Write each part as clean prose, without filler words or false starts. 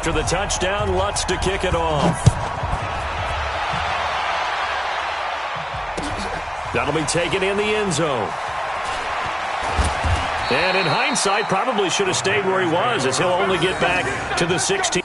After the touchdown, Lutz to kick it off. That'll be taken in the end zone. And in hindsight, probably should have stayed where he was, as he'll only get back to the 16.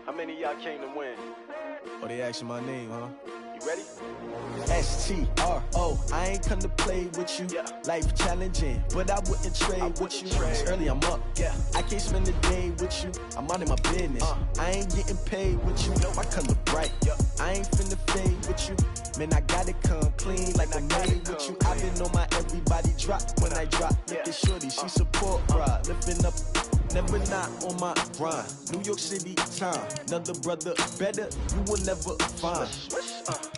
How many of y'all came to win? Oh, they asking my name, huh? You ready? S-T-R-O, I ain't come to play with you. Life challenging, but I wouldn't trade with you. It's early, I'm up. I can't spend the day with you. I'm out of my business. I ain't getting paid with you. My color bright. I ain't finna fade with you. Man, I gotta come clean like I made with you. I've been on my everybody drop when I drop. Look at shorty, she support ride. Lifting up, never not on my grind. New York City time, another brother better, you will never find.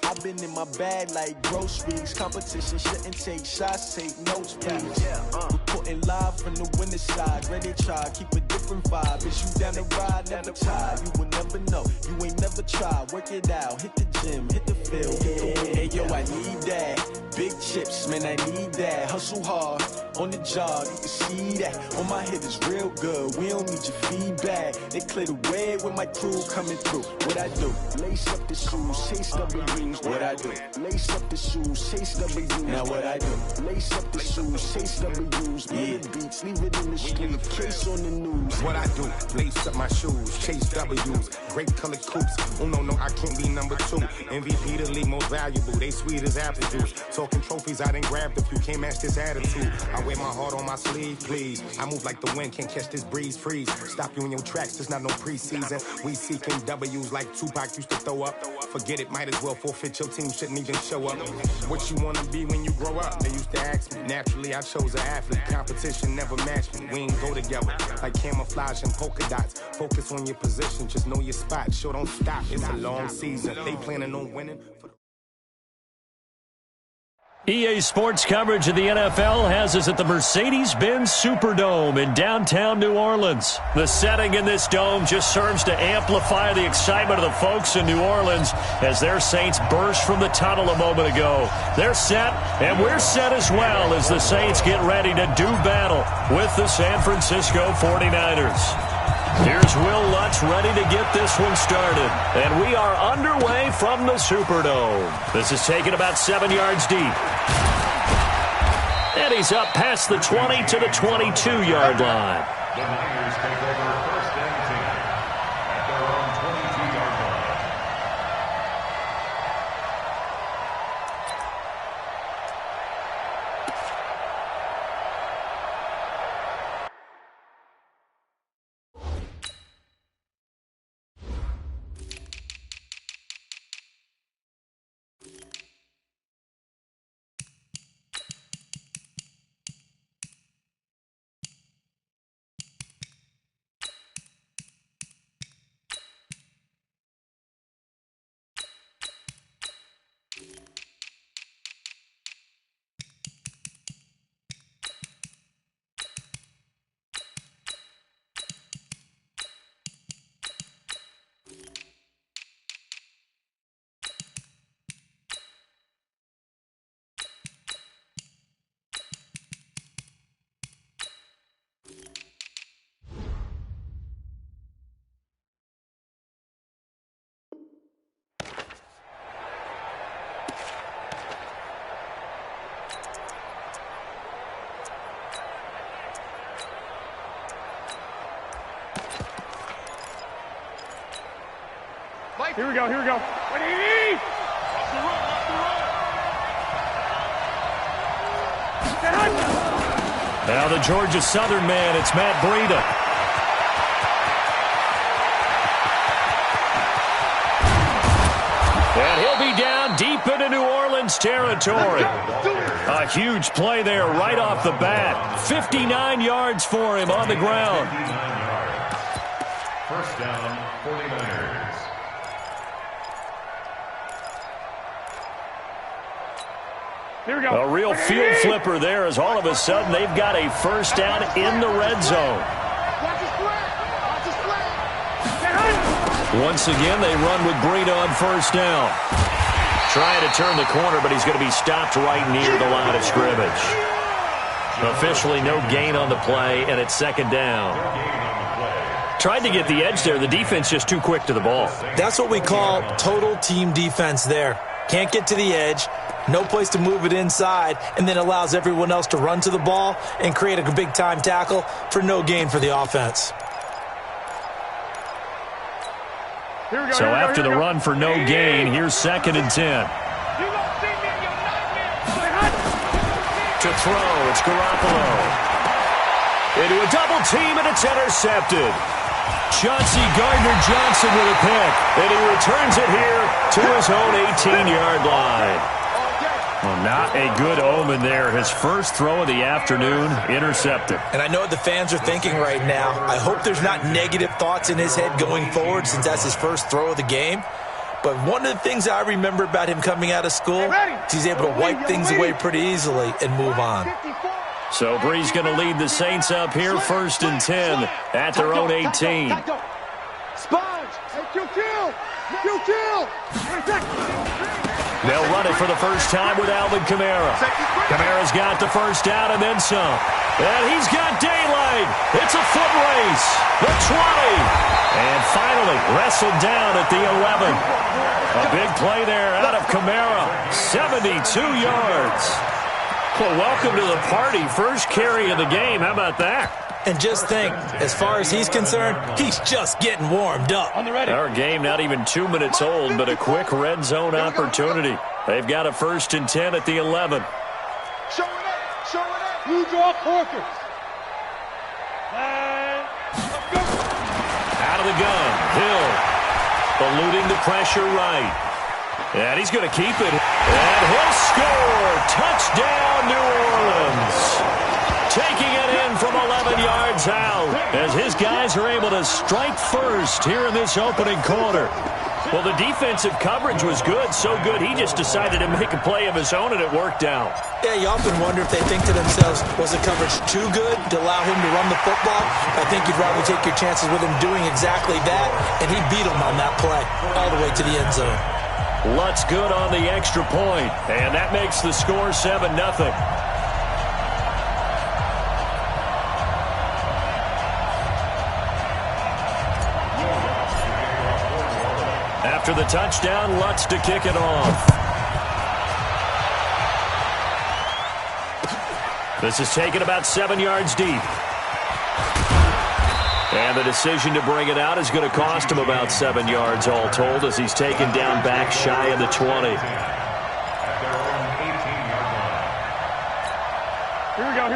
I've been in my bag like groceries. Competition shouldn't take shots, take notes, please. Reporting live from the winning side. Ready to try, keep a different vibe. Is you down the ride, never tired. You will never know, you ain't never tried. Work it out, hit the gym, hit the field, hit the win. Hey yo, I need that. Big chips, man, I need that. Hustle hard, on the job, you can see that. On my head is real good, we don't need your feedback. They clear the way with my crew coming through. What I do? Lace up the shoes, chase W's. What I do? Lace up the shoes, chase W's. Now what I do? Lace up the shoes, chase W's. Big beats, leave it in the street, case on the news. What I do? Lace up my shoes, chase W's. Great colored coops. Oh no, I can't be number 2. MVP the league most valuable. They sweet as apple juice. Talking trophies, I done grabbed a few. Can't match this attitude. I wear my heart on my sleeve, please. I move like the wind, can't catch this breeze, freeze. Stop you in your tracks, there's not no preseason. We seeking W's like Tupac used to throw up. Forget it, might as well forfeit, your team shouldn't even show up. What you wanna be when you grow up? They used to ask me. Naturally, I chose an athlete. Competition never matched me. We ain't go together like camouflage and polka dots. Focus on your position, just know your spot. Sure, don't stop, it's a long season. They planning on winning. EA Sports coverage of the NFL has us at the Mercedes-Benz Superdome in downtown New Orleans. The setting in this dome just serves to amplify the excitement of the folks in New Orleans as their Saints burst from the tunnel a moment ago. They're set, and we're set as well as the Saints get ready to do battle with the San Francisco 49ers. Here's Will Lutz ready to get this one started. And we are underway from the Superdome. This is taken about 7 yards deep. And he's up past the 20 to the 22-yard line. The Niners take over first and 10 at their own 22-yard line. Here we go. Now the Georgia Southern man, it's Matt Breida. And he'll be down deep into New Orleans territory. A huge play there right off the bat. 59 yards for him on the ground. 59 yards. First down, 49ers. A real field flipper there as all of a sudden they've got a first down in the red zone. Once again, they run with Breida on first down. Trying to turn the corner, but he's going to be stopped right near the line of scrimmage. Officially no gain on the play, and it's second down. Tried to get the edge there. The defense just too quick to the ball. That's what we call total team defense there. Can't get to the edge, no place to move it inside, and then allows everyone else to run to the ball and create a big-time tackle for no gain for the offense. So after the run for no gain, here's second and 10. To throw, it's Garoppolo. Into a double team, and it's intercepted. Chauncey Gardner-Johnson with a pick, and he returns it here to his own 18-yard line. Well, not a good omen there. His first throw of the afternoon, intercepted. And I know what the fans are thinking right now. I hope there's not negative thoughts in his head going forward since that's his first throw of the game. But one of the things I remember about him coming out of school is he's able to wipe things away pretty easily and move on. So Bree's going to lead the Saints up here, first and 10 at their own 18. They'll run it for the first time with Alvin Kamara. Kamara's got the first down and then some. And he's got daylight. It's a foot race. The 20. And finally wrestled down at the 11. A big play there out of Kamara. 72 yards. Well, welcome to the party. First carry of the game. How about that? And just think, as far as he's concerned, he's just getting warmed up. Our game not even 2 minutes old, but a quick red zone opportunity. They've got a first and 10 at the 11. Show it up. Show it up. You draw quarters. Out of the gun. Hill eluding the pressure right. And he's going to keep it. And he'll score. Touchdown, New Orleans. Taking it in from 11 yards out as his guys are able to strike first here in this opening quarter. Well, the defensive coverage was good, so good he just decided to make a play of his own, and it worked out. Yeah, you often wonder if they think to themselves, was the coverage too good to allow him to run the football? I think you'd rather take your chances with him doing exactly that, and he beat him on that play all the way to the end zone. Lutz good on the extra point, and that makes the score 7-0. After the touchdown, Lutz to kick it off. This is taken about 7 yards deep. And the decision to bring it out is going to cost him about 7 yards all told as he's taken down back shy of the 20.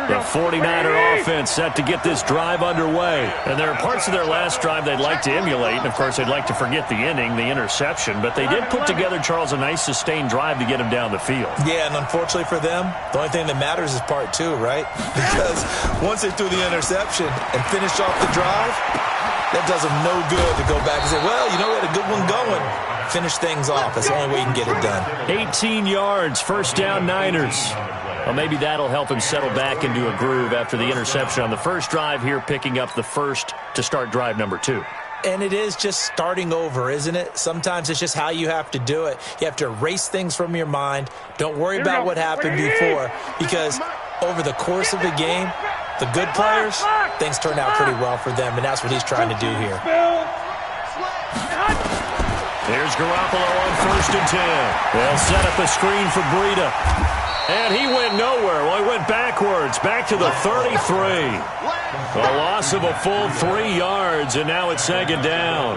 The 49er offense set to get this drive underway. And there are parts of their last drive they'd like to emulate. And, of course, they'd like to forget the inning, the interception. But they did put together, Charles, a nice sustained drive to get him down the field. Yeah, and unfortunately for them, the only thing that matters is part two, right? Because once they threw the interception and finished off the drive, that does them no good to go back and say, well, you know, we had a good one going. Finish things off. That's the only way you can get it done. 18 yards, first down Niners. Well, maybe that'll help him settle back into a groove after the interception on the first drive here, picking up the first to start drive number 2. And it is just starting over, isn't it? Sometimes it's just how you have to do it. You have to erase things from your mind. Don't worry about what happened before, because over the course of the game, the good players, things turn out pretty well for them, and that's what he's trying to do here. Here's Garoppolo on first and 10. They'll set up a screen for Breida. And he went nowhere. Well, he went backwards, back to the 33. A loss of a full 3 yards, and now it's second down.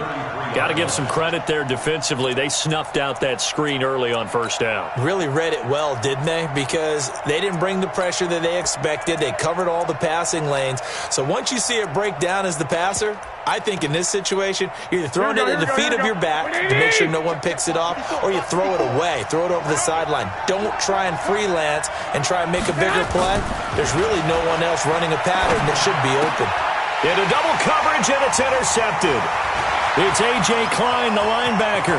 Got to give some credit there defensively. They snuffed out that screen early on first down. Really read it well, didn't they? Because they didn't bring the pressure that they expected. They covered all the passing lanes. So once you see it break down as the passer, I think in this situation, you're either throwing it at the feet of your back to make sure no one picks it off, or you throw it away, throw it over the sideline. Don't try and freelance and try and make a bigger play. There's really no one else running a pattern that should be open. Into double coverage, and it's intercepted. It's A.J. Klein, the linebacker.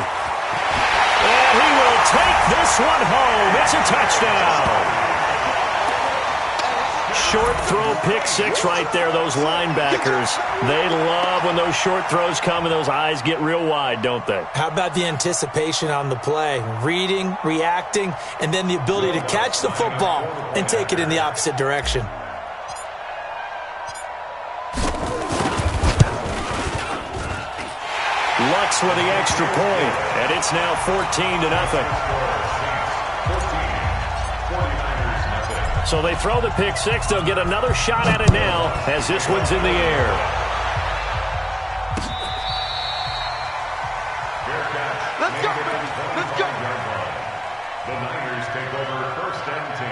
And he will take this one home. It's a touchdown. Short throw, pick six right there. Those linebackers, they love when those short throws come and those eyes get real wide, don't they? How about the anticipation on the play? Reading, reacting, and then the ability to catch the football and take it in the opposite direction. Lutz with the extra point, and it's now 14-0. So they throw the pick six. They'll get another shot at it now as this one's in the air. Let's go! Let's go! The Niners take over 1st and 10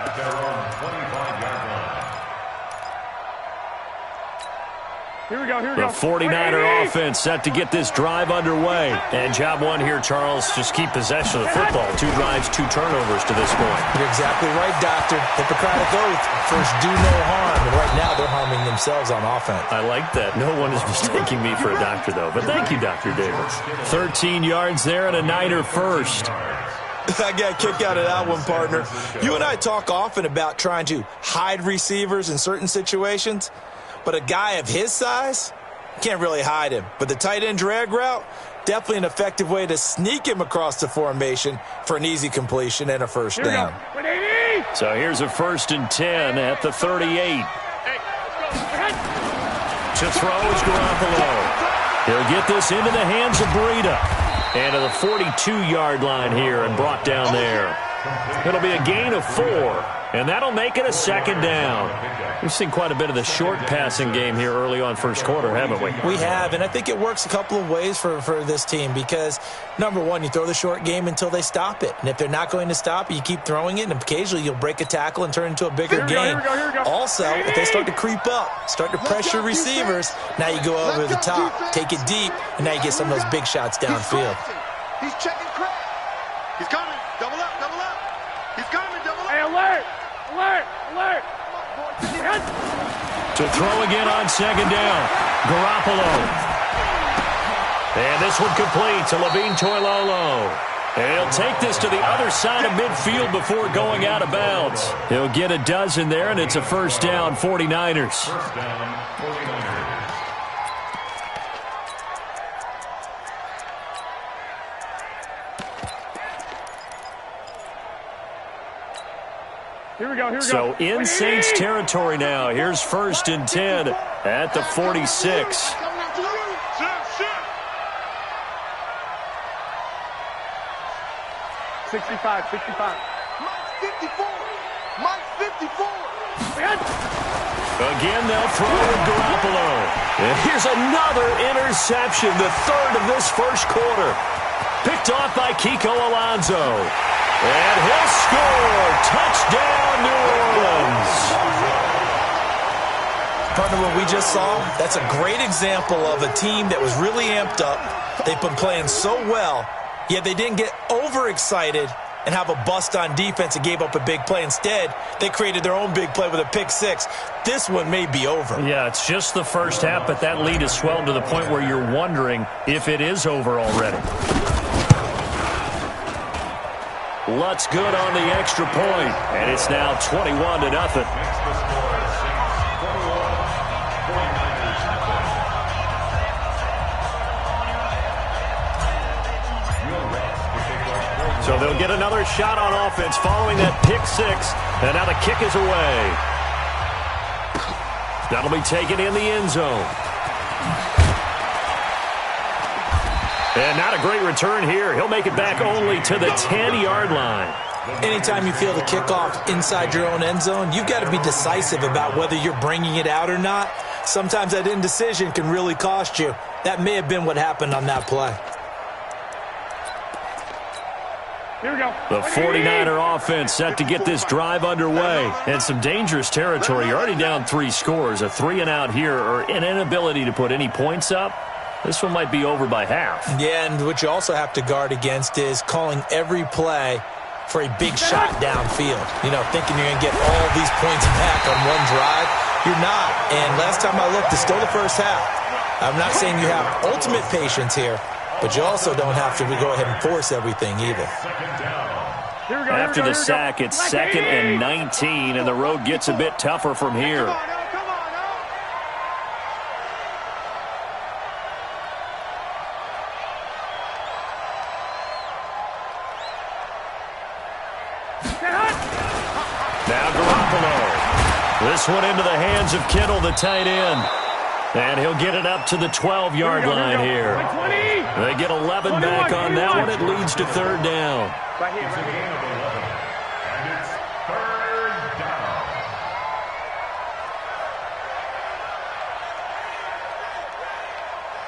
at their own 25-yard line. Here we go, here we The go. 49er offense set to get this drive underway. And job one here, Charles, just keep possession of the football. 2 drives, 2 turnovers to this point. You're exactly right, Doctor. Hippocratic oath. First, do no harm. And right now, they're harming themselves on offense. I like that. No one is mistaking me for a doctor, though. But thank you, Dr. Davis. 13 yards there and a Niner first. I got a kick out of that one, partner. You and I talk often about trying to hide receivers in certain situations. But a guy of his size, can't really hide him. But the tight end drag route, definitely an effective way to sneak him across the formation for an easy completion and a first down. So here's a 1st and 10 at the 38. To throw is Garoppolo. He'll get this into the hands of Breida. And to the 42-yard line here and brought down there. It'll be a gain of 4. And that'll make it a 2nd down. We've seen quite a bit of the short passing game here early on first quarter, haven't we? We have, and I think it works a couple of ways for this team because, number one, you throw the short game until they stop it. And if they're not going to stop it, you keep throwing it, and occasionally you'll break a tackle and turn it into a bigger game. Here we go. Also, if they start to creep up, start to pressure receivers, now you go over the top, take it deep, and now you get some of those big shots downfield. He's checking crack. He's coming. Double up. He's coming. Double up. Hey, alert. To throw again on 2nd down. Garoppolo. And this one complete to Levine Toilolo. And he'll take this to the other side of midfield before going out of bounds. He'll get a dozen there, and it's a 1st down, 49ers. 1st down, 49ers. Here we go. So in Saints territory now. Here's 1st and 10 at the 46. 65. Mike 54. Again, they'll throw with Garoppolo. And here's another interception, the 3rd of this first quarter. Picked off by Kiko Alonso. And he'll score. Touchdown, New Orleans. Partner, what we just saw, that's a great example of a team that was really amped up. They've been playing so well, yet they didn't get overexcited and have a bust on defense and gave up a big play. Instead, they created their own big play with a pick six. This one may be over. Yeah, it's just the first half, but that lead has swelled to the point where you're wondering if it is over already. Lutz good on the extra point, and it's now 21-0. So they'll get another shot on offense following that pick six, and now the kick is away. That'll be taken in the end zone. And not a great return here. He'll make it back only to the 10-yard line. Anytime you feel the kickoff inside your own end zone, you've got to be decisive about whether you're bringing it out or not. Sometimes that indecision can really cost you. That may have been what happened on that play. Here we go. The 49er offense set to get this drive underway. And some dangerous territory. You're already down 3 scores. A 3-and-out here, or an inability to put any points up. This one might be over by half. Yeah, and what you also have to guard against is calling every play for a big shot downfield. You know, thinking you're going to get all these points back on one drive. You're not. And last time I looked, it's still the first half. I'm not saying you have ultimate patience here, but you also don't have to go ahead and force everything either. After the sack, it's 2nd and 19, and the road gets a bit tougher from here. Now Garoppolo. This one into the hands of Kittle, the tight end. And he'll get it up to the 12-yard line here. They get 11 back on that one. It leads to 3rd down. Right here, right here. And it's 3rd down.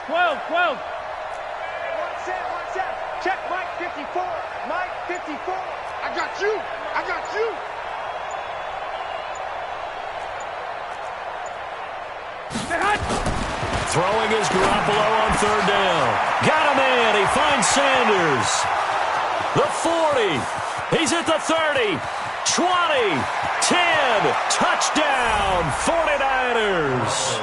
One set. Check Mike 54. Mike 54. I got you. Throwing is Garoppolo on 3rd down. Got him in. He finds Sanders. The 40. He's at the 30. 20. 10. Touchdown. 49ers.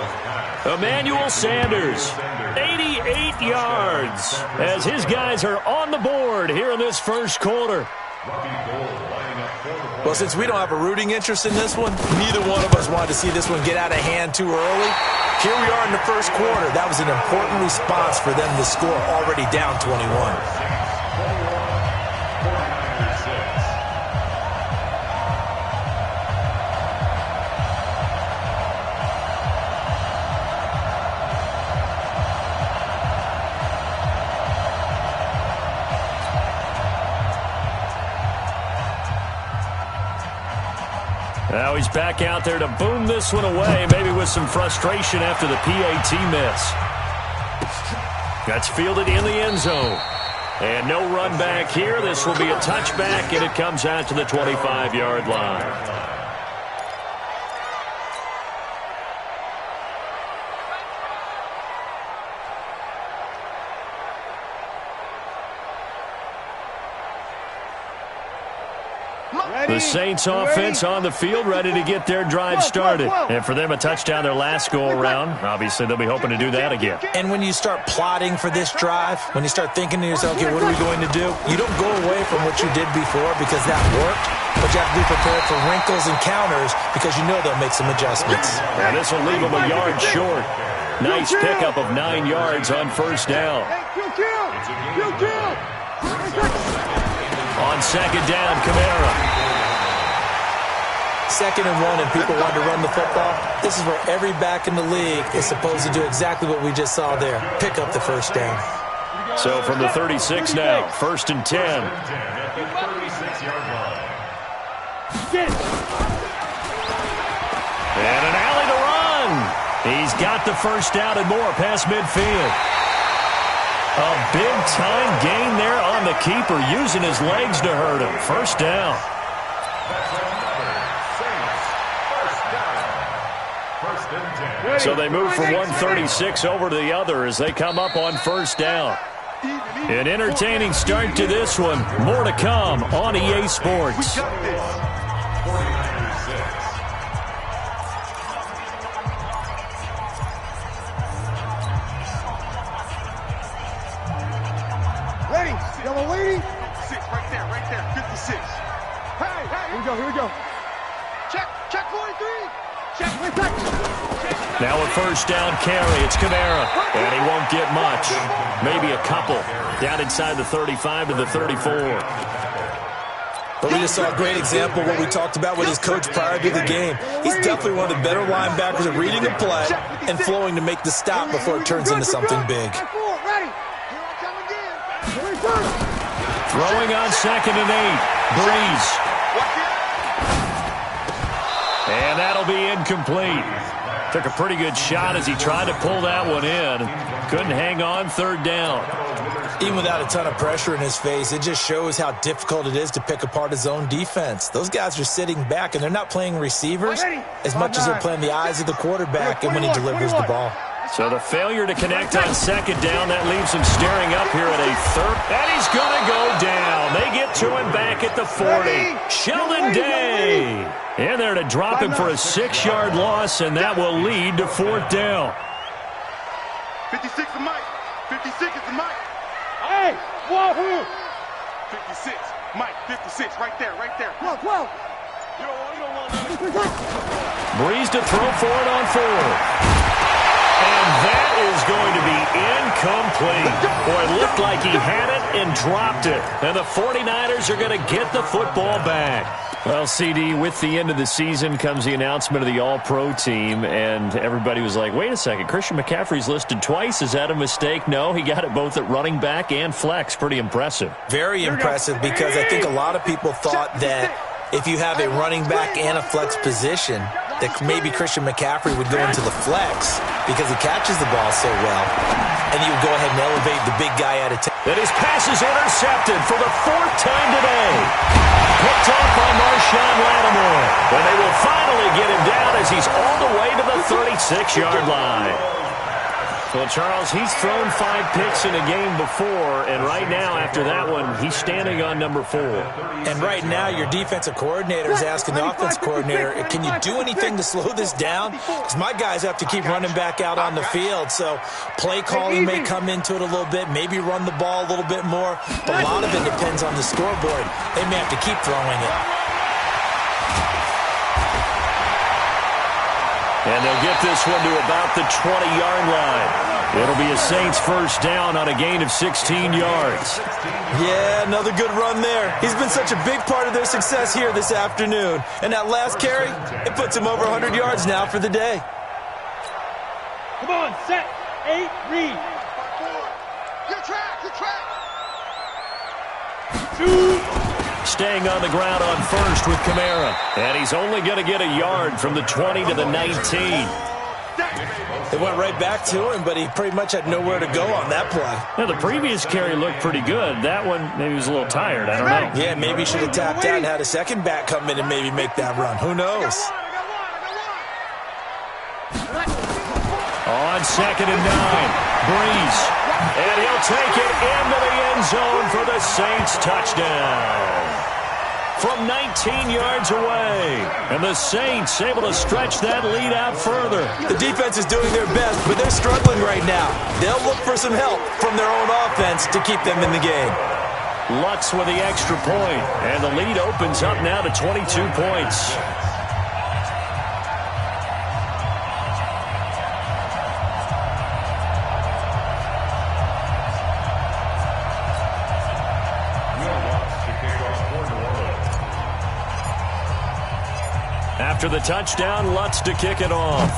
Emmanuel Sanders. 88 yards. As his guys are on the board here in this first quarter. Well, since we don't have a rooting interest in this one, neither one of us wanted to see this one get out of hand too early. Here we are in the first quarter. That was an important response for them to score already down 21. Now he's back out there to boom this one away, maybe with some frustration after the PAT miss. That's fielded in the end zone. And no run back here. This will be a touchback, and it comes out to the 25-yard line. The Saints offense on the field, ready to get their drive started. And for them, a touchdown their last go-around. Obviously, they'll be hoping to do that again. And when you start plotting for this drive, when you start thinking to yourself, okay, what are we going to do? You don't go away from what you did before because that worked, but you have to be prepared for wrinkles and counters because you know they'll make some adjustments. And this will leave them a yard short. Nice pickup of 9 yards on 1st down. On 2nd down, Kamara. 2nd and 1 and people want to run the football. This is where every back in the league is supposed to do exactly what we just saw there. Pick up the 1st down. So from the 36 now, 1st and 10. And an alley to run. He's got the 1st down and more past midfield. A big-time gain there on the keeper, using his legs to hurt him. 1st down. So they move from 136 over to the other as they come up on 1st down. An entertaining start to this one. More to come on EA Sports. Ready? Y'all waiting? 6, right there, 56. Hey, here we go. Check 43. Now a 1st down carry. It's Kamara. And he won't get much. Maybe a couple. Down inside the 35 to the 34. But we just saw a great example of what we talked about with his coach prior to the game. He's definitely one of the better linebackers at reading a play and flowing to make the stop before it turns into something big. Throwing on 2nd and 8. Breeze. And that'll be incomplete. Took a pretty good shot as he tried to pull that one in. Couldn't hang on 3rd down. Even without a ton of pressure in his face, it just shows how difficult it is to pick apart his own defense. Those guys are sitting back, and they're not playing receivers as much as they're playing the eyes of the quarterback and when he delivers the ball. So the failure to connect on 2nd down, that leaves him staring up here at a 3rd. And he's going to go down. They get to him back at the 40. Sheldon Day in there to drop him for a 6-yard loss, and that will lead to 4th down. 56 is Mike. 56 is Mike. Hey, wahoo! 56. Mike, 56. Right there, right there. 12. You don't want that. Breeze to throw for it on 4. And that is going to be incomplete. Boy, it looked like he had it and dropped it. And the 49ers are going to get the football back. Well, CD, with the end of the season comes the announcement of the All-Pro team, and everybody was like, wait a second, Christian McCaffrey's listed twice. Is that a mistake? No, he got it both at running back and flex. Pretty impressive. Very impressive, because I think a lot of people thought that if you have a running back and a flex position, that maybe Christian McCaffrey would go into the flex because he catches the ball so well, and he would go ahead and elevate the big guy out of town. And his pass is intercepted for the 4th time today. Picked off by Marshawn Lattimore. And they will finally get him down as he's all the way to the 36-yard line. Well, Charles, he's thrown 5 picks in a game before, and right now, after that one, he's standing on number 4. And right now, your defensive coordinator is asking the offense coordinator, can you do anything to slow this down? Because my guys have to keep running back out on the field, so play calling may come into it a little bit, maybe run the ball a little bit more, but a lot of it depends on the scoreboard. They may have to keep throwing it. And they'll get this one to about the 20-yard line. It'll be a Saints first down on a gain of 16 yards. Yeah, another good run there. He's been such a big part of their success here this afternoon. And that last carry, it puts him over 100 yards now for the day. Come on, set, 8, read. Your track. 2. Staying on the ground on first with Kamara. And he's only going to get a yard from the 20 to the 19. They went right back to him, but he pretty much had nowhere to go on that play. Now, the previous carry looked pretty good. That one, maybe he was a little tired. I don't know. Yeah, maybe he should have tapped out and had a second back come in and maybe make that run. Who knows? On 2nd and 9, Breeze. And he'll take it into the end zone for the Saints touchdown. From 19 yards away. And the Saints able to stretch that lead out further. The defense is doing their best, but they're struggling right now. They'll look for some help from their own offense to keep them in the game. Lutz with the extra point. And the lead opens up now to 22 points. After the touchdown, Lutz to kick it off.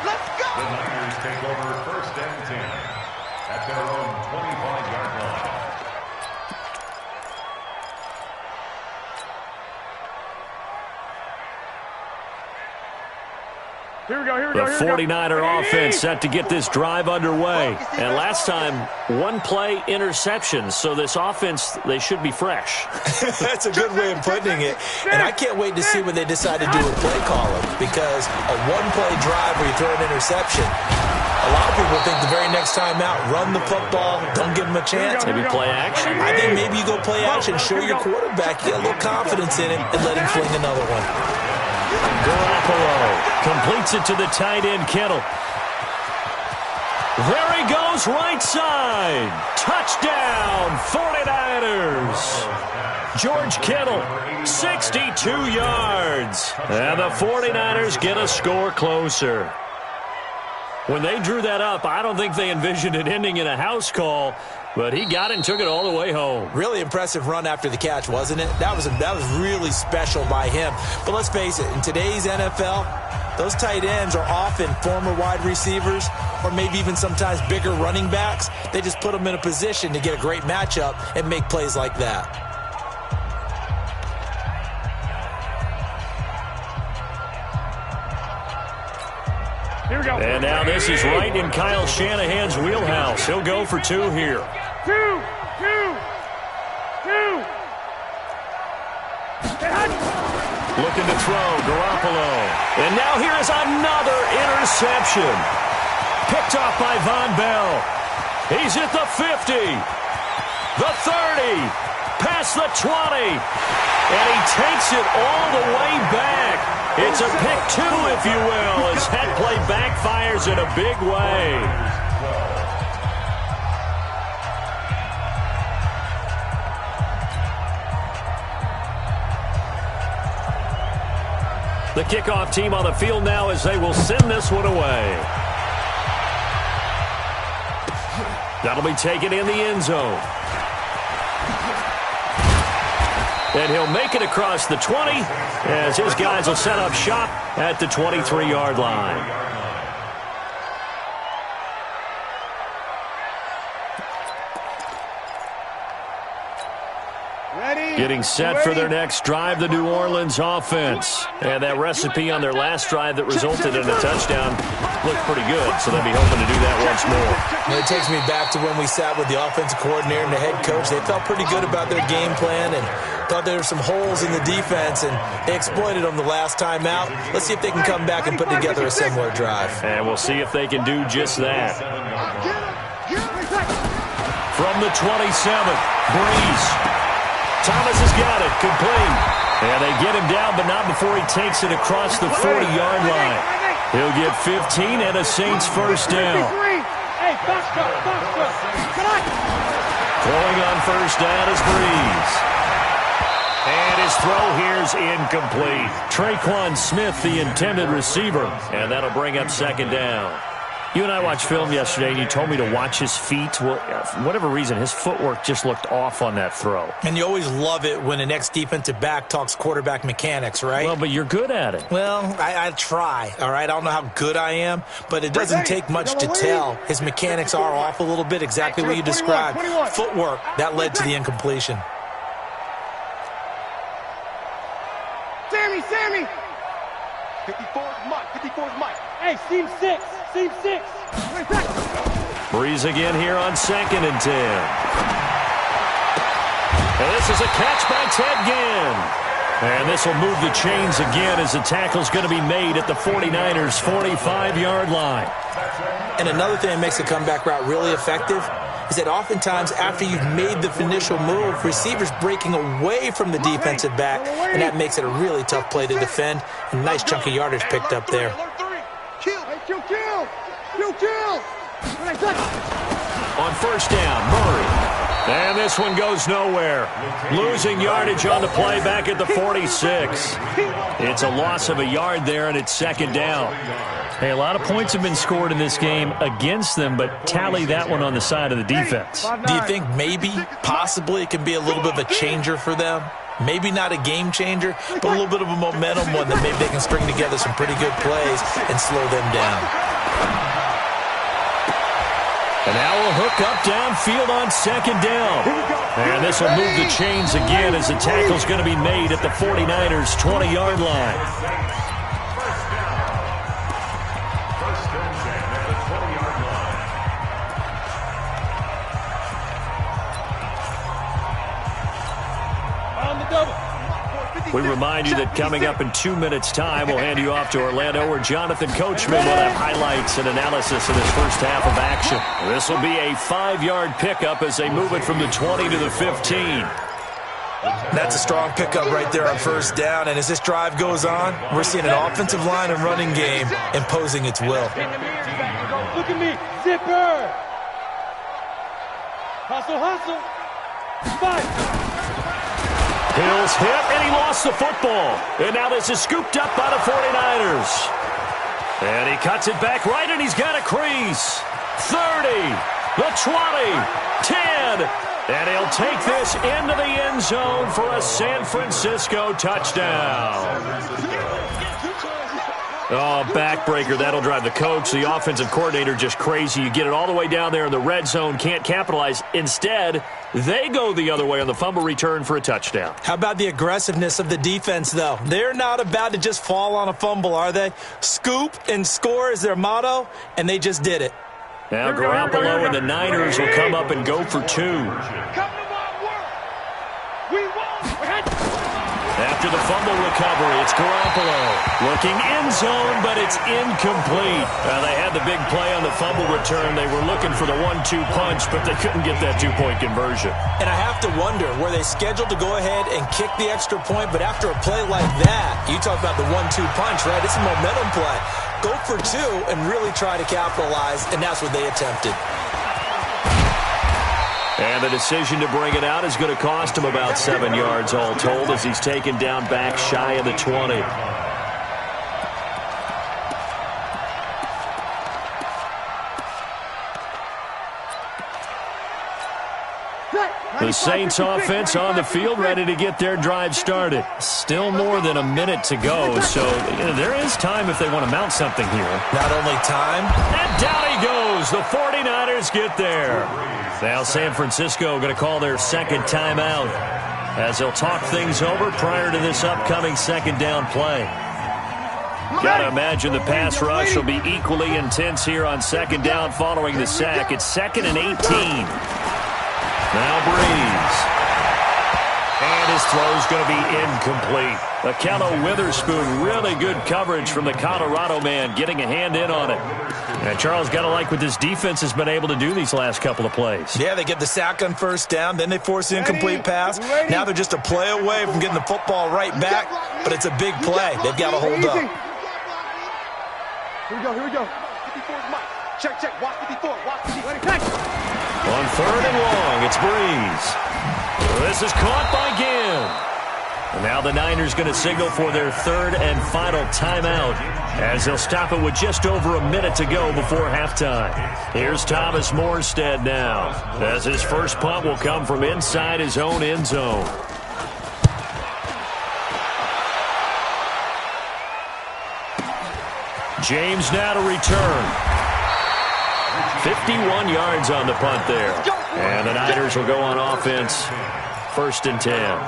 Let's go! The Niners take over 1st and 10 at their own 25-yard line. Here we go. The 49er offense set to get this drive underway. And last time, 1 play interception. So this offense, they should be fresh. That's a good way of putting it. And I can't wait to see when they decide to do a play calling, because a 1-play drive where you throw an interception, a lot of people think the very next time out, run the football, don't give them a chance. Maybe play action. I think maybe you go play action, show your quarterback, get a little confidence in him, and let him fling another one. Garoppolo completes it to the tight end, Kittle. There he goes, right side. Touchdown, 49ers. George Kittle, 62 yards. And the 49ers get a score closer. When they drew that up, I don't think they envisioned it ending in a house call, but he got it and took it all the way home. Really impressive run after the catch, wasn't it? That was really special by him. But let's face it, in today's NFL, those tight ends are often former wide receivers or maybe even sometimes bigger running backs. They just put them in a position to get a great matchup and make plays like that. Here we go. And now this is right in Kyle Shanahan's wheelhouse. He'll go for 2 here. 2. Looking to throw, Garoppolo. And now here is another interception. Picked off by Von Bell. He's at the 50, the 30, past the 20. And he takes it all the way back. It It's a pick two, if you will, as that play backfires in a big way. The kickoff team on the field now as they will send this one away. That'll be taken in the end zone. And he'll make it across the 20 as his guys will set up shop at the 23-yard line. Getting set for their next drive, the New Orleans offense. And that recipe on their last drive that resulted in a touchdown looked pretty good, so they'll be hoping to do that once more. And it takes me back to when we sat with the offensive coordinator and the head coach. They felt pretty good about their game plan and thought there were some holes in the defense, and they exploited them the last time out. Let's see if they can come back and put together a similar drive. And we'll see if they can do just that. From the 27, Breeze. Thomas has got it, complete. And they get him down, but not before he takes it across the 40-yard line. He'll get 15 and a Saints first down. Throwing on first down is Breeze. And his throw here's incomplete. Traquan Smith, the intended receiver. And that'll bring up second down. You and I watched film yesterday, and you told me to watch his feet. Well, for whatever reason, his footwork just looked off on that throw. And you always love it when an ex-defensive back talks quarterback mechanics, right? Well, but you're good at it. Well, I try, all right? I don't know how good I am, but it doesn't take much to tell. His mechanics are off a little bit, exactly what you described. Footwork, that led to the incompletion. Sammy! 54's Mike. Hey, seam 6. Breeze again here on 2nd and 10. And this is a catch by Ted Ginn. And this will move the chains again as the tackle's going to be made at the 49ers' 45-yard line. And another thing that makes the comeback route really effective is that oftentimes after you've made the initial move, receivers breaking away from the defensive back, and that makes it a really tough play to defend. A nice chunk of yardage picked up there. On first down, Murray. And this one goes nowhere. Losing yardage on the play back at the 46. It's a loss of a yard there, and it's second down. Hey, a lot of points have been scored in this game against them, but tally that one on the side of the defense. Do you think maybe, possibly, it can be a little bit of a changer for them? Maybe not a game changer, but a little bit of a momentum one that maybe they can string together some pretty good plays and slow them down. And now we'll hook up downfield on second down. And this will move the chains again as the tackle's going to be made at the 49ers' 20-yard line. We remind you that coming up in 2 minutes' time, we'll hand you off to Orlando, where Jonathan Coachman will have highlights and analysis of this first half of action. This will be a 5-yard pickup as they move it from the 20 to the 15. That's a strong pickup right there on first down, and as this drive goes on, we're seeing an offensive line and running game imposing its will. Look at me, zipper! Hustle! Fight! Hill's hit, and he lost the football. And now this is scooped up by the 49ers. And he cuts it back right, and he's got a crease. 30, the 20, 10, and he'll take this into the end zone for a San Francisco touchdown. Oh, backbreaker. That'll drive the coach, the offensive coordinator, just crazy. You get it all the way down there in the red zone, can't capitalize. Instead, they go the other way on the fumble return for a touchdown. How about the aggressiveness of the defense, though? They're not about to just fall on a fumble, are they? Scoop and score is their motto, and they just did it. Now Garoppolo and the Niners will come up and go for two. After the fumble recovery, it's Garoppolo. Looking end zone, but it's incomplete. They had the big play on the fumble return. They were looking for the 1-2 punch, but they couldn't get that two-point conversion. And I have to wonder, were they scheduled to go ahead and kick the extra point? But after a play like that, you talk about the 1-2 punch, right? It's a momentum play. Go for two and really try to capitalize, and that's what they attempted. And the decision to bring it out is going to cost him about 7 yards all told as he's taken down back shy of the 20. The Saints offense on the field ready to get their drive started. Still more than a minute to go, so there is time if they want to mount something here. Not only time. And down he goes. The 49ers get there. Now San Francisco going to call their second timeout as they'll talk things over prior to this upcoming second down play. Got to imagine the pass rush will be equally intense here on second down following the sack. It's 2nd and 18. Now Breeze. And his throw's going to be incomplete. Akello Witherspoon, really good coverage from the Colorado man, getting a hand in on it. And Charles, got to like what this defense has been able to do these last couple of plays. Yeah, they get the sack on first down, then they force the incomplete pass. Now they're just a play away from getting the football right back, but it's a big play. They've got to hold up. Here we go. 54 is Mike. Check. Watch 54. On 3rd and long, it's Breeze. This is caught by Ginn. And now the Niners going to signal for their 3rd and final timeout as they'll stop it with just over a minute to go before halftime. Here's Thomas Morstead now as his first punt will come from inside his own end zone. James now to return. 51 yards on the punt there. And the Niners will go on offense. 1st and 10.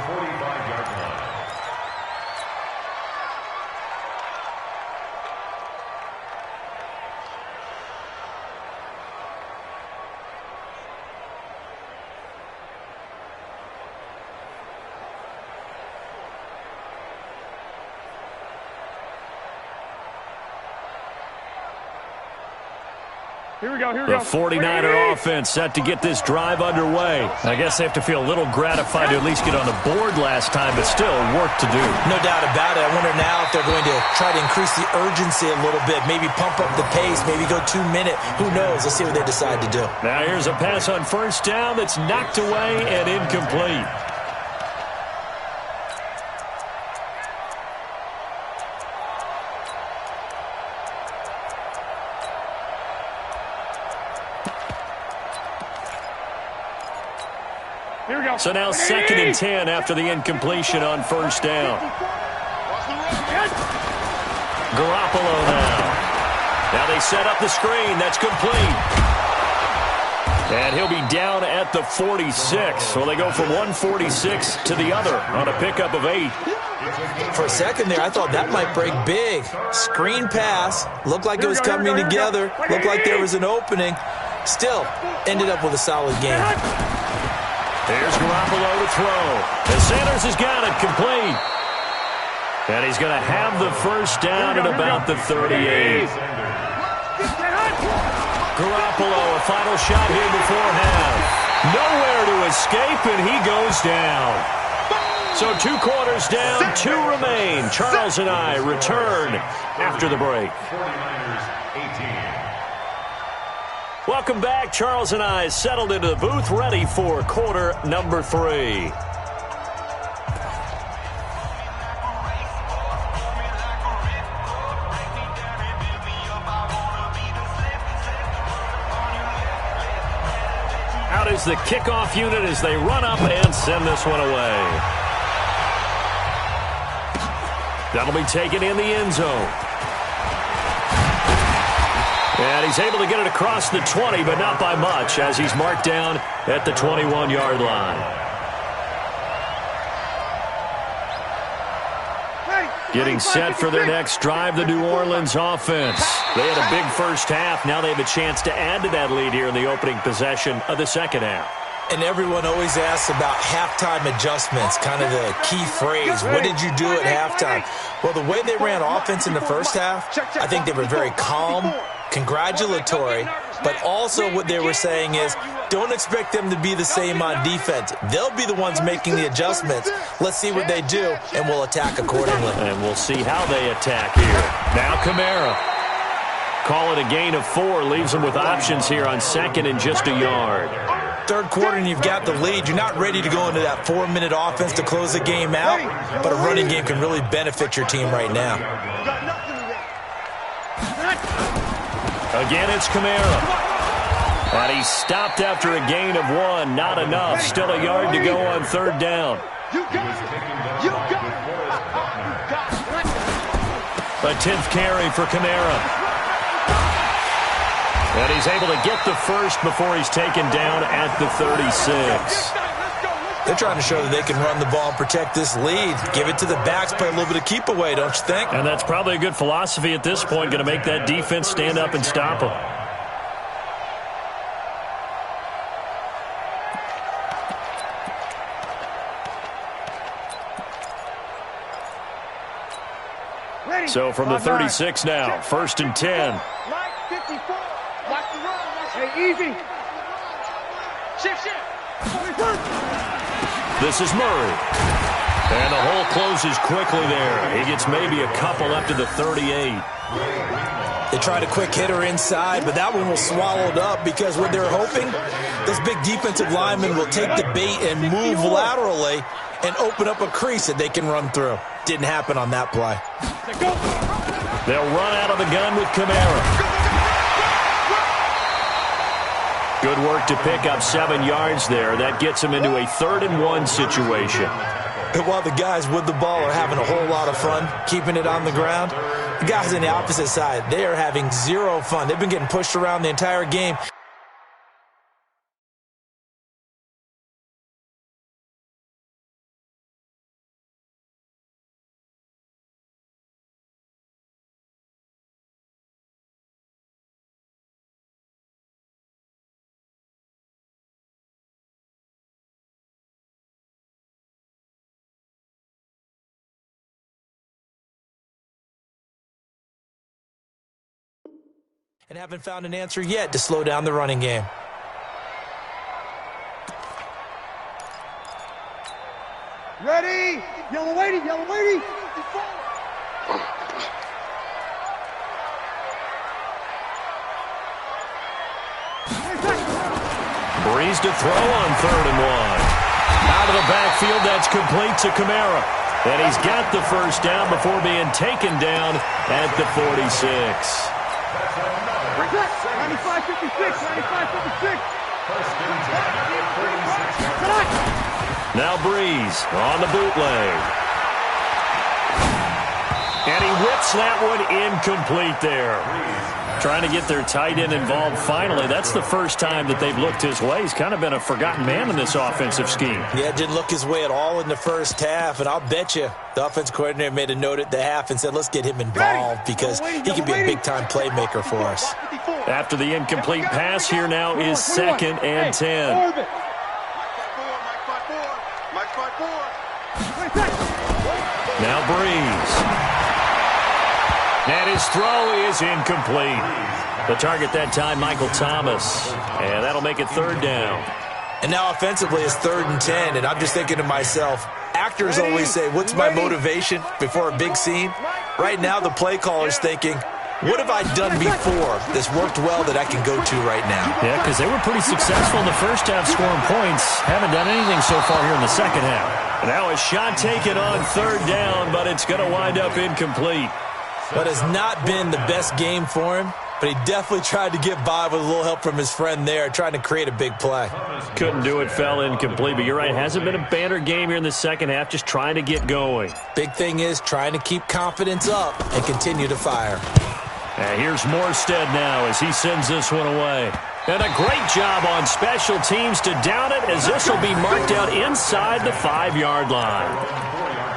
Here we go. The 49er offense set to get this drive underway. I guess they have to feel a little gratified to at least get on the board last time, but still work to do. No doubt about it. I wonder now if they're going to try to increase the urgency a little bit, maybe pump up the pace, maybe go 2 minute. Who knows? Let's see what they decide to do. Now here's a pass on first down that's knocked away and incomplete. So now 2nd and 10 after the incompletion on first down. Garoppolo now. Now they set up the screen. That's complete. And he'll be down at the 46. Well, they go from 146 to the other on a pickup of 8. For a second there, I thought that might break big. Screen pass. Looked like it was coming together. Looked like there was an opening. Still, ended up with a solid game. There's Garoppolo to throw. And Sanders has got it complete. And he's going to have the first down at about the 38. Garoppolo, a final shot here before half. Nowhere to escape, and he goes down. So 2 quarters down, 2 remain. Charles and I return after the break. 49ers 18. Welcome back. Charles and I settled into the booth, ready for quarter number 3. Out is the kickoff unit as they run up and send this one away. That'll be taken in the end zone. And he's able to get it across the 20, but not by much, as he's marked down at the 21-yard line. Getting set for their next drive, the New Orleans offense. They had a big first half. Now they have a chance to add to that lead here in the opening possession of the second half. And everyone always asks about halftime adjustments, kind of the key phrase. What did you do at halftime? Well, the way they ran offense in the first half, I think they were very calm, congratulatory, but also what they were saying is don't expect them to be the same on defense. They'll be the ones making the adjustments. Let's see what they do, and we'll attack accordingly. And we'll see how they attack here. Now Kamara. Call it a gain of 4, leaves them with options here on 2nd and just a yard. Third quarter and you've got the lead. You're not ready to go into that 4-minute offense to close the game out, but a running game can really benefit your team right now. Again, it's Kamara. And he's stopped after a gain of 1. Not enough. Still a yard to go on 3rd down. A 10th carry for Kamara. And he's able to get the first before he's taken down at the 36. They're trying to show that they can run the ball and protect this lead. Give it to the backs, play a little bit of keep away, don't you think? And that's probably a good philosophy at this point, going to make that defense stand up and stop them. So from the 36 now, 1st and 10. Hey, easy. Shift. This is Murray. And the hole closes quickly there. He gets maybe a couple up to the 38. They tried a quick hitter inside, but that one was swallowed up because what they're hoping, those big defensive linemen will take the bait and move laterally and open up a crease that they can run through. Didn't happen on that play. They'll run out of the gun with Kamara. Good work to pick up 7 yards there. That gets him into a 3rd and 1 situation. And while the guys with the ball are having a whole lot of fun keeping it on the ground, the guys on the opposite side, they are having zero fun. They've been getting pushed around the entire game. And haven't found an answer yet to slow down the running game. Ready? Yellow lady. Breeze to throw on 3rd and 1. Out of the backfield, that's complete to Kamara. And he's got the first down before being taken down at the 46. 95-56. Now Breeze on the bootleg. And he whips that one incomplete there. Trying to get their tight end involved finally. That's the first time that they've looked his way. He's kind of been a forgotten man in this offensive scheme. Yeah, didn't look his way at all in the first half. And I'll bet you the offense coordinator made a note at the half and said, let's get him involved because he can be a big-time playmaker for us. After the incomplete pass, here now is 2nd and 10. Now Breeze. And his throw is incomplete. The target that time, Michael Thomas. And that'll make it 3rd down. And now offensively it's 3rd and 10. And I'm just thinking to myself, actors always say, what's my motivation before a big scene? Right now the play caller's thinking, what have I done before that's worked well that I can go to right now? Yeah, because they were pretty successful in the first half scoring points. Haven't done anything so far here in the second half. Now a shot taken on 3rd down, but it's going to wind up incomplete. But it's not been the best game for him, but he definitely tried to get by with a little help from his friend there, trying to create a big play. Couldn't do it, fell incomplete, but you're right, hasn't been a banner game here in the second half, just trying to get going. Big thing is trying to keep confidence up and continue to fire. And here's Morstead now as he sends this one away. And a great job on special teams to down it as this will be marked out inside the 5-yard line.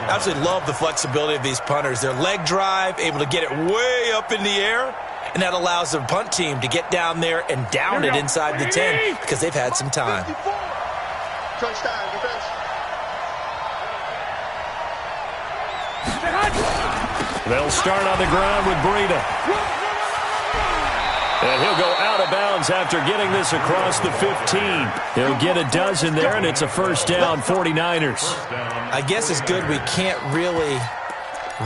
I absolutely love the flexibility of these punters. Their leg drive, able to get it way up in the air, and that allows the punt team to get down there and down it inside the 10 because they've had some time. Touchdown, defense. They'll start on the ground with Breida. And he'll go out of bounds after getting this across the 15. He'll get a dozen there, and it's a first down, 49ers. I guess it's good we can't really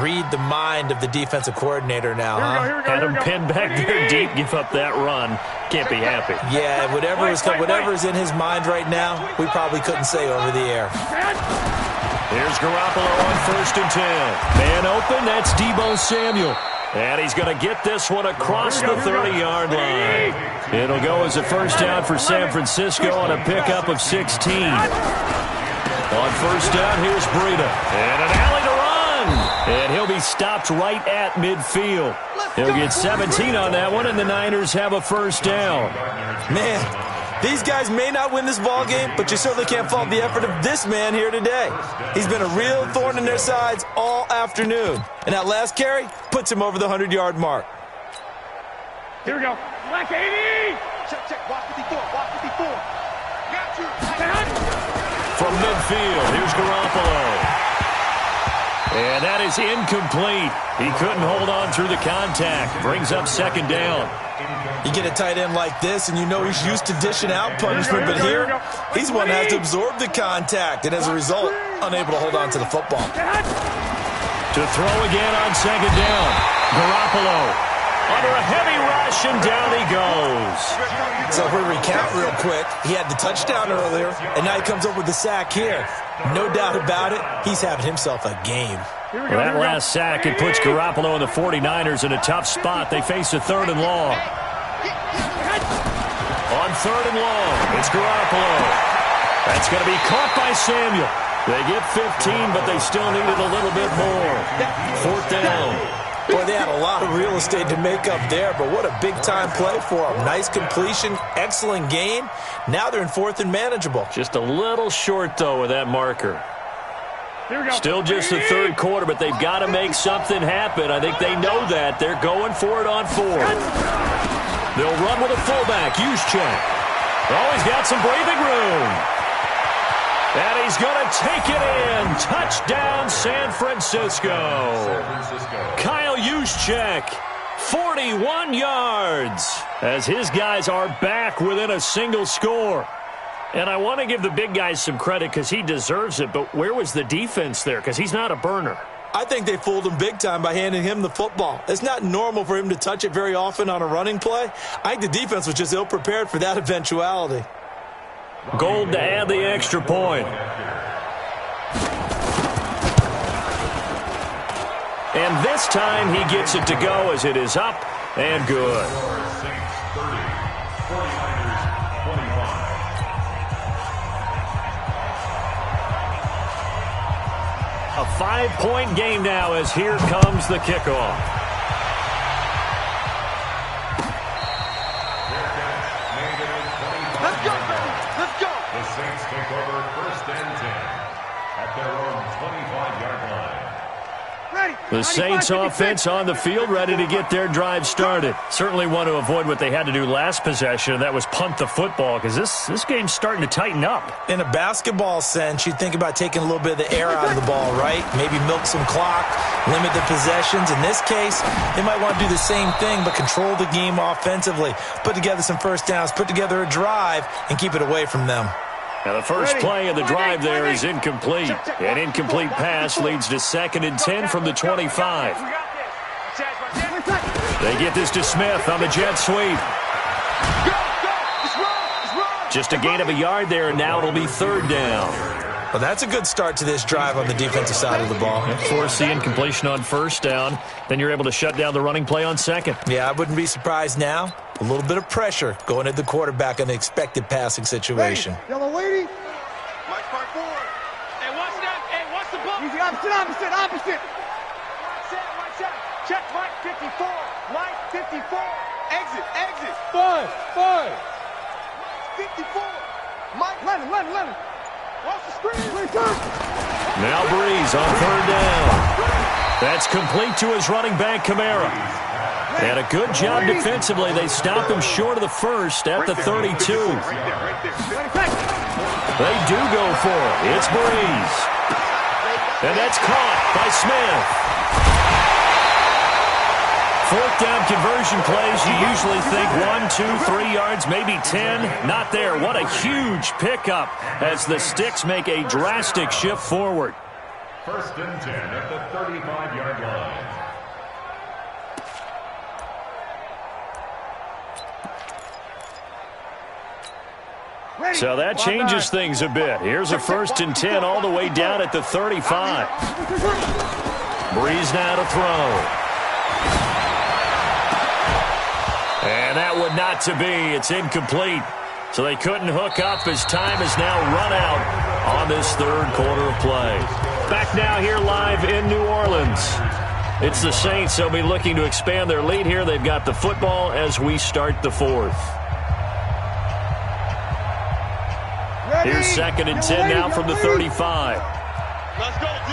read the mind of the defensive coordinator now, huh? Had him pinned back there deep, give up that run. Can't be happy. Yeah, whatever is in his mind right now, we probably couldn't say over the air. Here's Garoppolo on 1st and 10. Man open, that's Deebo Samuel. And he's going to get this one across the 30-yard line. It'll go as a first down for San Francisco on a pickup of 16. On first down, here's Breida. And an alley to run. And he'll be stopped right at midfield. He'll get 17 on that one, and the Niners have a first down. Man, these guys may not win this ball game, but you certainly can't fault the effort of this man here today. He's been a real thorn in their sides all afternoon. And that last carry puts him over the 100-yard mark. Here we go. Black 80. Check. Watch 54. Watch 54. Got you. From midfield, here's Garoppolo. And that is incomplete. He couldn't hold on through the contact. Brings up second down. You get a tight end like this, and you know he's used to dishing out punishment, but here, he's one that has to absorb the contact, and as a result, unable to hold on to the football. To throw again on second down. Garoppolo under a heavy rush, and down he goes. So if we recount real quick, he had the touchdown earlier, and now he comes up with the sack here. No doubt about it, he's having himself a game. Well, that last sack, it puts Garoppolo and the 49ers in a tough spot. They face a 3rd and long. On 3rd and long, it's Garoppolo. That's going to be caught by Samuel. They get 15, but they still needed a little bit more. 4th down. Boy, they had a lot of real estate to make up there, but what a big-time play for them. Nice completion, excellent gain. Now they're in 4th and manageable. Just a little short, though, with that marker. Still just the 3rd quarter, but they've got to make something happen. I think they know that. They're going for it on 4th. They'll run with a fullback. Juszczyk. Oh, he's got some breathing room. And he's going to take it in. Touchdown, San Francisco. Kyle Juszczyk, 41 yards, as his guys are back within a single score. And I want to give the big guys some credit because he deserves it, but where was the defense there? Because he's not a burner. I think they fooled him big time by handing him the football. It's not normal for him to touch it very often on a running play. I think the defense was just ill-prepared for that eventuality. Gold to add the extra point. And this time he gets it to go as it is up and good. A 5-point game now as here comes the kickoff. The Saints take over 1st and 10 at their own 25-yard line. The Saints offense on the field, ready to get their drive started. Certainly want to avoid what they had to do last possession, and that was punt the football, because this game's starting to tighten up. In a basketball sense, you think about taking a little bit of the air out of the ball, right? Maybe milk some clock, limit the possessions. In this case, they might want to do the same thing, but control the game offensively. Put together some first downs, put together a drive, and keep it away from them. Now the first play of the drive there is incomplete. An incomplete pass leads to 2nd and 10 from the 25. They get this to Smith on the jet sweep. Just a gain of a yard there, and now it'll be 3rd down. Well, that's a good start to this drive on the defensive side of the ball. Force the incompletion on 1st down. Then you're able to shut down the running play on 2nd. Yeah, I wouldn't be surprised now. A little bit of pressure going at the quarterback in an expected passing situation. Yellow lady. Mike Park forward. Hey, watch that. Hey, watch the ball. Easy, opposite. Watch that. Check Mike 54. Mike 54. Exit. 5. 54. Mike, Lennon. Watch the screen. Now Breeze on 3rd down. That's complete to his running back, Kamara. And a good job defensively. They stopped him short of the 1st at the 32. They do go for it. It's Breeze. And that's caught by Smith. Fourth down conversion plays, you usually think 1, 2, 3 yards, maybe 10. Not there. What a huge pickup as the Sticks make a drastic shift forward. First and 10 at the 35-yard line. So that changes things a bit. Here's a first and 10 all the way down at the 35. Breeze now to throw. And that would not to be. It's incomplete. So they couldn't hook up as time has now run out on this third quarter of play. Back now here live in New Orleans. It's the Saints. They'll be looking to expand their lead here. They've got the football as we start the fourth. Here's second and 10 now from the 35. Let's go, D.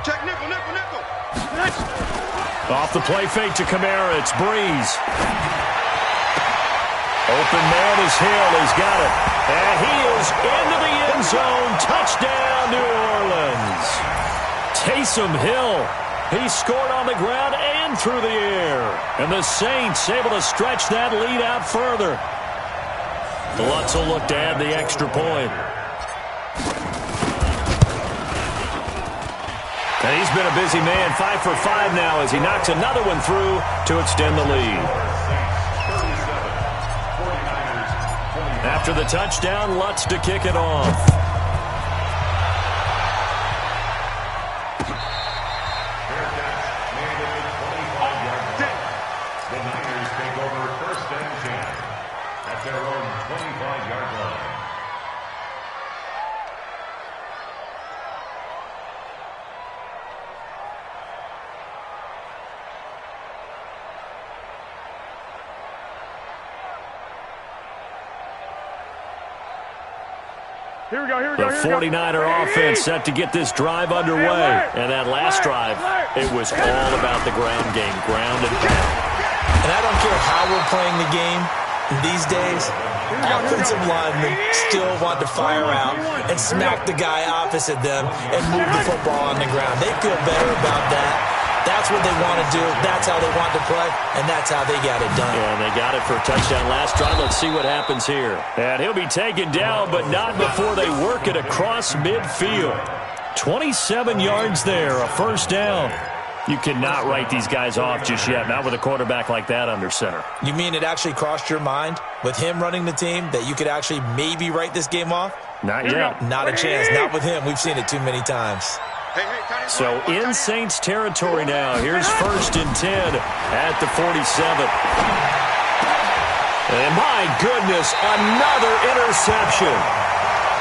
Check nickel, nickel, nickel. Off the play fake to Kamara. It's Breeze. Open man is Hill. He's got it. And he is into the end zone. Touchdown, New Orleans. Taysom Hill. He scored on the ground and through the air. And the Saints able to stretch that lead out further. Lutz will look to add the extra point. And he's been a busy man, 5 for 5 now as he knocks another one through to extend the lead. After the touchdown, Lutz to kick it off. The Niners take over first and 10 at their own 25-yard line. Here we go, here we The go. 49er offense set to get this drive underway. And that last drive, it was all about the ground game, ground and pound. And I don't care how we're playing the game these days, offensive linemen still want to fire out and smack the guy opposite them and move the football on the ground. They feel better about that. That's what they want to do. That's how they want to play, and that's how they got it done. Yeah, and they got it for a touchdown last drive. Let's see what happens here. And he'll be taken down, but not before they work it across midfield. 27 yards there, a first down. You cannot write these guys off just yet, not with a quarterback like that under center. You mean it actually crossed your mind with him running the team that you could actually maybe write this game off? Not yet. Not a chance. Not with him. We've seen it too many times. So in Saints territory now. Here's first and 10 at the 47. And my goodness, another interception.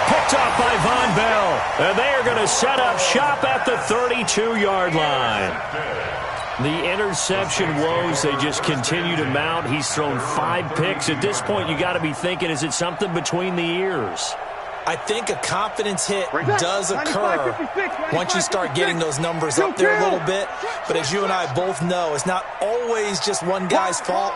Picked off by Von Bell. And they are going to set up shop at the 32-yard line. The interception woes, they just continue to mount. He's thrown 5 picks. At this point, you got to be thinking, is it something between the ears? I think a confidence hit does occur once you start getting those numbers up there a little bit. But as you and I both know, it's not always just one guy's fault.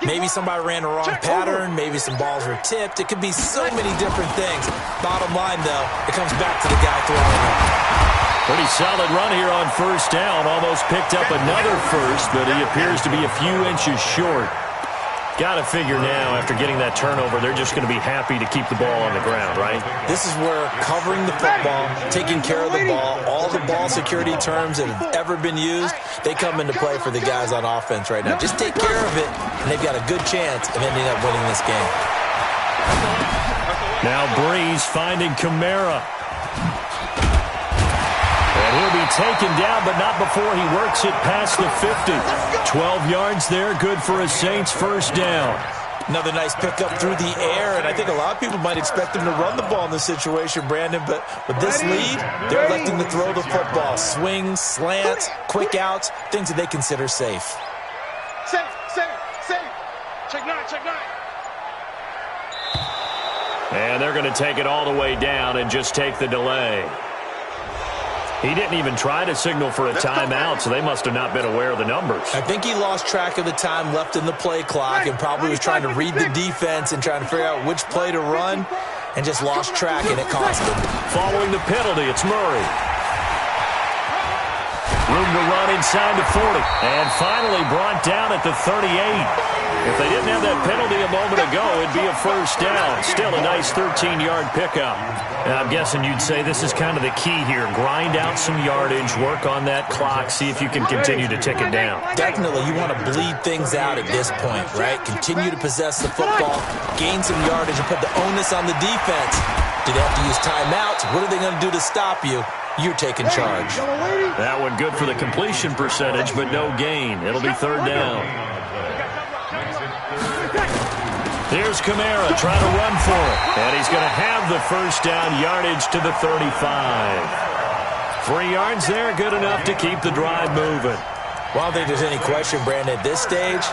Maybe somebody ran a wrong pattern. Maybe some balls were tipped. It could be so many different things. Bottom line, though, it comes back to the guy throwing it. Pretty solid run here on first down. Almost picked up another first, but he appears to be a few inches short. Got to figure now, after getting that turnover, they're just going to be happy to keep the ball on the ground, right? This is where covering the football, taking care of the ball, all the ball security terms that have ever been used, they come into play for the guys on offense right now. Just take care of it, and they've got a good chance of ending up winning this game. Now Breeze finding Kamara. And he'll be taken down, but not before he works it past the 50. 12 yards there, good for a Saints first down. Another nice pickup through the air, and I think a lot of people might expect him to run the ball in this situation, Brandon, but with this lead, they're electing to throw the football. Swings, slants, quick outs, things that they consider safe. Safe. Check nine. And they're going to take it all the way down and just take the delay. He didn't even try to signal for a timeout, so they must have not been aware of the numbers. I think he lost track of the time left in the play clock and probably was trying to read the defense and trying to figure out which play to run. and just lost track, and it cost him. Following the penalty, it's Murray. Room to run inside the 40. And finally brought down at the 38. If they didn't have that penalty a moment ago, it'd be a first down. Still a nice 13-yard pickup. And I'm guessing you'd say this is kind of the key here. Grind out some yardage, work on that clock, see if you can continue to tick it down. Definitely, you want to bleed things out at this point, right? Continue to possess the football, gain some yardage, and put the onus on the defense. Do they have to use timeouts? What are they going to do to stop you? You're taking charge. That one good for the completion percentage, but no gain. It'll be third down. Here's Kamara trying to run for it. And he's going to have the first down, yardage to the 35. 3 yards there, good enough to keep the drive moving. Well, I don't think there's any question, Brandon, at this stage,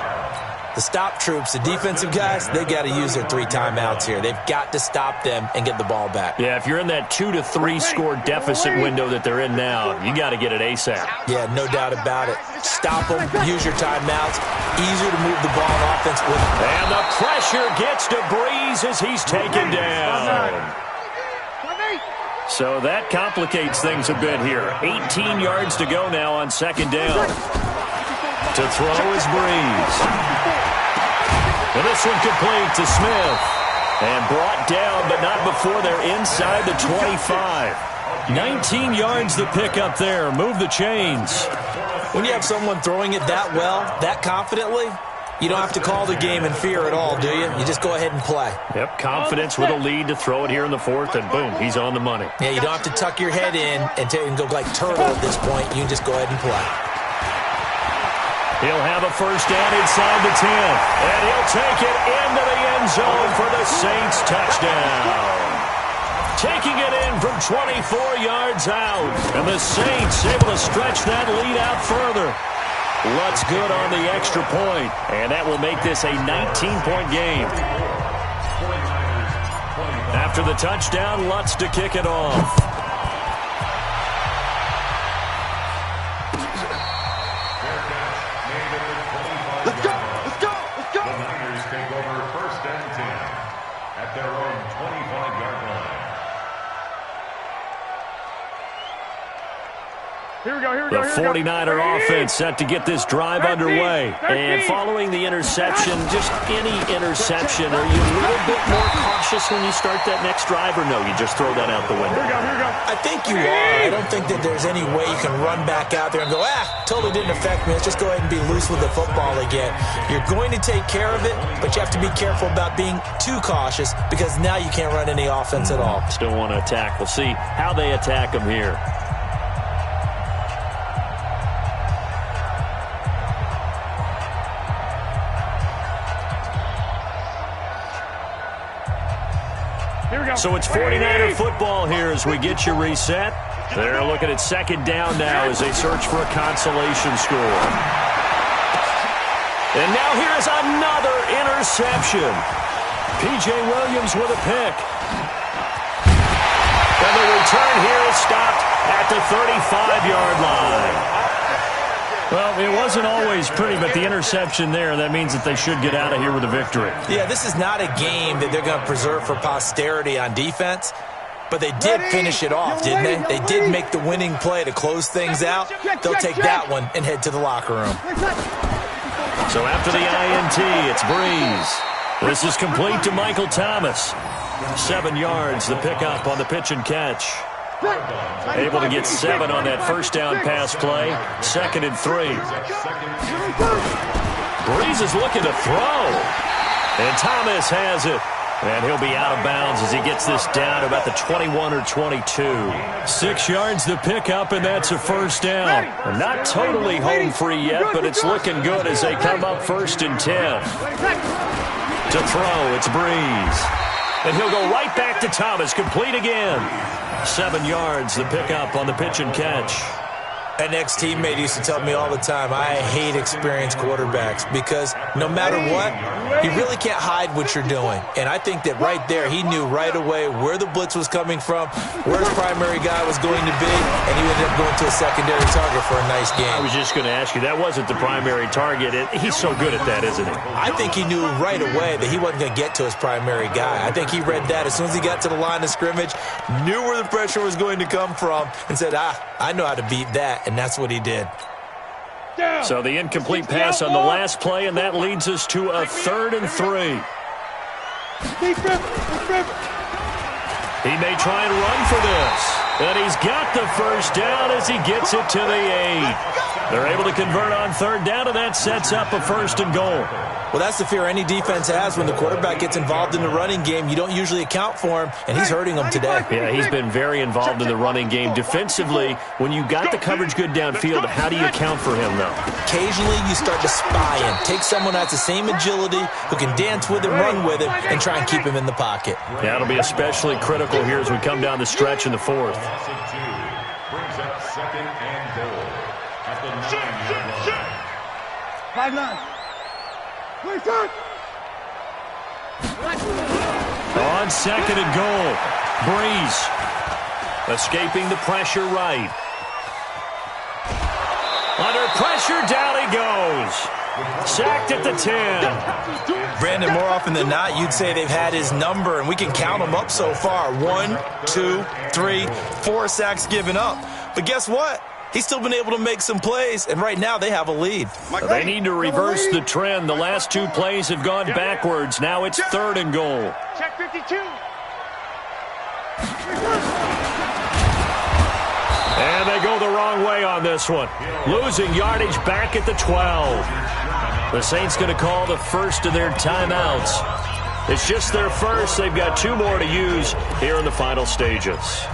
the stop troops, the defensive guys, they got to use their 3 timeouts here. They've got to stop them and get the ball back. Yeah, if you're in that 2 to 3 score deficit window that they're in now, you got to get it ASAP. Yeah, no doubt about it. Stop them, use your timeouts. Easier to move the ball on offense with. And the pressure gets to Breeze as he's taken down. So that complicates things a bit here. 18 yards to go now on second down. To throw is Breeze. And this one complete to Smith. And brought down, but not before they're inside the 25. 19 yards the pick up there. Move the chains. When you have someone throwing it that well, that confidently, you don't have to call the game in fear at all, do you? You just go ahead and play. Yep, confidence with a lead to throw it here in the fourth, and boom, he's on the money. Yeah, you don't have to tuck your head in and go like turtle at this point. You can just go ahead and play. He'll have a first down inside the 10, and he'll take it into the end zone for the Saints touchdown. Taking it in from 24 yards out, and the Saints able to stretch that lead out further. Lutz good on the extra point, and that will make this a 19-point game. After the touchdown, Lutz to kick it off. Let's go! Let's go! Let's go! The Niners take over first and 10 at their own 25-yard line. Here we go, here we The go, here we go. 49er offense set to get this drive underway. And following the interception, just any interception, are you a little bit more cautious when you start that next drive, or no, you just throw that out the window? Here we go, here we go. I think you are. I don't think that there's any way you can run back out there and go, totally didn't affect me. Let's just go ahead and be loose with the football again. You're going to take care of it, but you have to be careful about being too cautious because now you can't run any offense at all. Still want to attack. We'll see how they attack them here. So it's 49er football here as we get you reset. They're looking at second down now as they search for a consolation score. And now here's another interception. P.J. Williams with a pick. And the return here is stopped at the 35-yard line. Well, it wasn't always pretty, but the interception there, that means that they should get out of here with a victory. Yeah, this is not a game that they're going to preserve for posterity on defense, but they did finish it off, didn't they? They did make the winning play to close things out. They'll take that one and head to the locker room. So after the INT, it's Breeze. This is complete to Michael Thomas. 7 yards, the pickup on the pitch and catch. Able to get 7 on that first down pass play. 2nd and 3. Breeze is looking to throw. And Thomas has it. And he'll be out of bounds as he gets this down to about the 21 or 22. 6 yards the pickup, and that's a first down. Not totally home free yet, but it's looking good as they come up 1st and 10. To throw, it's Breeze. And he'll go right back to Thomas, complete again. 7 yards, the pickup on the pitch and catch. An ex-teammate used to tell me all the time, I hate experienced quarterbacks because no matter what, you really can't hide what you're doing. And I think that right there, he knew right away where the blitz was coming from, where his primary guy was going to be, and he ended up going to a secondary target for a nice game. I was just going to ask you, that wasn't the primary target. He's so good at that, isn't he? I think he knew right away that he wasn't going to get to his primary guy. I think he read that as soon as he got to the line of scrimmage, knew where the pressure was going to come from, and said, I know how to beat that. And that's what he did. So the incomplete pass on the last play, and that leads us to a 3rd and 3. He may try and run for this. And he's got the first down as he gets it to the 8. They're able to convert on 3rd down, and that sets up a 1st and goal. Well, that's the fear any defense has when the quarterback gets involved in the running game. You don't usually account for him, and he's hurting them today. Yeah, he's been very involved in the running game. Defensively, when you got the coverage good downfield, how do you account for him, though? Occasionally, you start to spy him. Take someone who has the same agility, who can dance with him, run with him, and try and keep him in the pocket. Yeah, it'll be especially critical here as we come down the stretch in the 4th. Brings up 2nd and goal at the 9-yard line. 5-9. On 2nd and goal, Breeze escaping the pressure right. Under pressure, down he goes. Sacked at the 10. Brandon, more often than not, you'd say they've had his number, and we can count them up so far. 1, 2, 3, 4 sacks given up. But guess what? He's still been able to make some plays, and right now they have a lead. They need to reverse the trend. The last 2 plays have gone backwards. Now it's 3rd and goal. Check 52. And they go the wrong way on this one. Losing yardage back at the 12. The Saints going to call the first of their timeouts. It's just their first. They've got 2 more to use here in the final stages.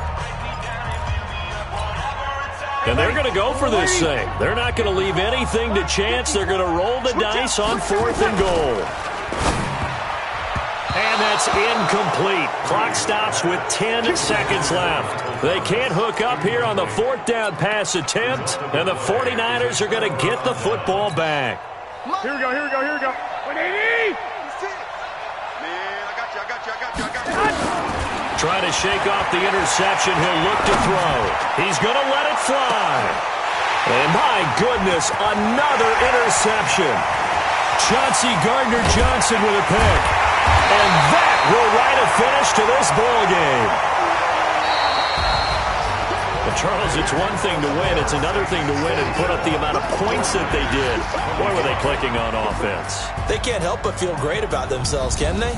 And they're going to go for this thing. They're not going to leave anything to chance. They're going to roll the dice on 4th and goal. And that's incomplete. Clock stops with 10 seconds left. They can't hook up here on the 4th down pass attempt, and the 49ers are going to get the football back. Here we go. 180. Trying to shake off the interception. He'll look to throw. He's going to let it fly. And my goodness, another interception. Chauncey Gardner-Johnson with a pick. And that will write a finish to this ball game. But Charles, it's one thing to win. It's another thing to win and put up the amount of points that they did. Boy, were they clicking on offense. They can't help but feel great about themselves, can they?